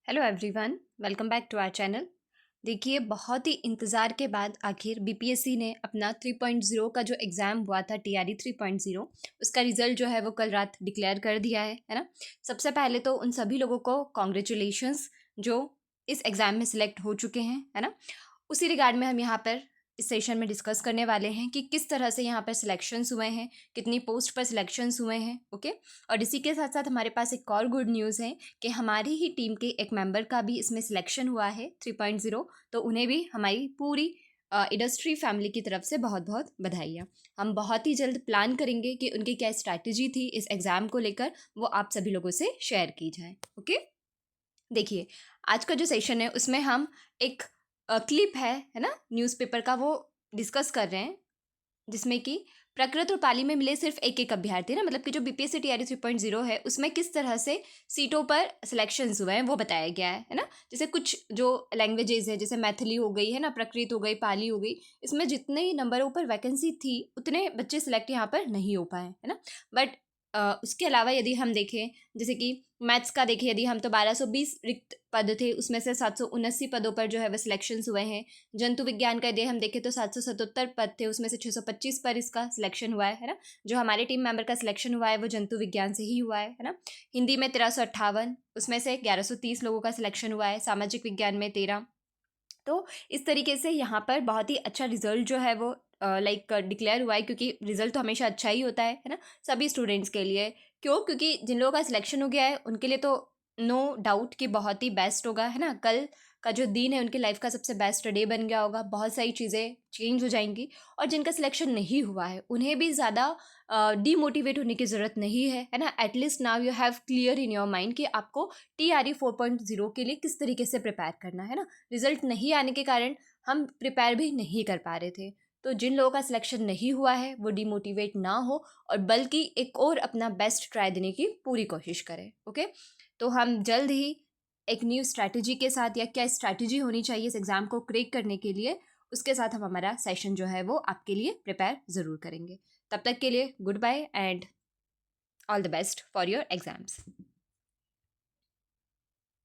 Hello everyone, welcome back to our channel. देखिए, बहुत ही इंतज़ार के बाद आखिर बीपीएससी ने अपना 3.0 का जो एग्ज़ाम हुआ था टीआरई 3.0 उसका रिज़ल्ट जो है वो कल रात डिक्लेयर कर दिया है ना। सबसे पहले तो उन सभी लोगों को कॉन्ग्रेचुलेशंस जो इस एग्ज़ाम में सिलेक्ट हो चुके हैं, है ना। उसी रिगार्ड में हम यहाँ पर इस सेशन में डिस्कस करने वाले हैं कि किस तरह से यहाँ पर सिलेक्शंस हुए हैं, कितनी पोस्ट पर सिलेक्शंस हुए हैं। ओके, और इसी के साथ साथ हमारे पास एक और गुड न्यूज़ है कि हमारी ही टीम के एक मेंबर का भी इसमें सिलेक्शन हुआ है 3.0, तो उन्हें भी हमारी पूरी इंडस्ट्री फैमिली की तरफ से बहुत बहुत बधाइयाँ। हम बहुत ही जल्द प्लान करेंगे कि उनकी क्या स्ट्रैटेजी थी इस एग्ज़ाम को लेकर, वो आप सभी लोगों से शेयर की जाए। ओके, देखिए, आज का जो सेशन है उसमें हम एक क्लिप है ना, न्यूज़पेपर का, वो डिस्कस कर रहे हैं, जिसमें कि प्रकृत और पाली में मिले सिर्फ एक अभ्यर्थी ना, मतलब कि जो बीपीएससी टीआरई 3.0 है उसमें किस तरह से सीटों पर सिलेक्शंस हुए हैं वो बताया गया है ना। जैसे कुछ जो लैंग्वेजेस है, जैसे मैथिली हो गई है ना, प्रकृत हो गई, पाली हो गई, इसमें जितने नंबरों पर वैकेंसी थी उतने बच्चे सिलेक्ट यहाँ पर नहीं हो पाए, है ना। बट उसके अलावा यदि हम देखें, जैसे कि मैथ्स का देखें यदि हम, तो 1220 रिक्त पद थे, उसमें से 779 पदों पर जो है वह सिलेक्शंस हुए हैं। जंतु विज्ञान का यदि हम देखें तो 777 पद थे, उसमें से 625 पर इसका सिलेक्शन हुआ है ना। जो हमारे टीम मेंबर का सिलेक्शन हुआ है वो जंतु विज्ञान से ही हुआ है ना। हिंदी में 1358, उसमें से 1130 लोगों का सिलेक्शन हुआ है। सामाजिक विज्ञान में 13। तो इस तरीके से यहाँ पर बहुत ही अच्छा रिजल्ट जो है वो लाइक डिक्लेयर हुआ है, क्योंकि रिजल्ट तो हमेशा अच्छा ही होता है ना, सभी स्टूडेंट्स के लिए। क्यों? क्योंकि जिन लोगों का सिलेक्शन हो गया है उनके लिए तो नो डाउट कि बहुत ही बेस्ट होगा, है ना। कल का जो दिन है उनकी लाइफ का सबसे बेस्ट डे बन गया होगा, बहुत सारी चीज़ें चेंज हो जाएंगी। और जिनका सिलेक्शन नहीं हुआ है उन्हें भी ज़्यादा डीमोटिवेट होने की ज़रूरत नहीं है ना। At least now you have clear in your mind कि आपको टीआरई 4.0 के लिए किस तरीके से प्रिपेयर करना है ना। रिजल्ट नहीं आने के कारण हम प्रिपेयर भी नहीं कर पा रहे थे। तो जिन लोगों का सिलेक्शन नहीं हुआ है वो डिमोटिवेट ना हो, और बल्कि एक और अपना बेस्ट ट्राई देने की पूरी कोशिश करें। ओके, तो हम जल्द ही एक न्यू स्ट्रैटेजी के साथ, या क्या स्ट्रैटेजी होनी चाहिए इस एग्ज़ाम को क्रैक करने के लिए, उसके साथ हम हमारा सेशन जो है वो आपके लिए प्रिपेयर ज़रूर करेंगे। तब तक के लिए goodbye and all the best for your exams.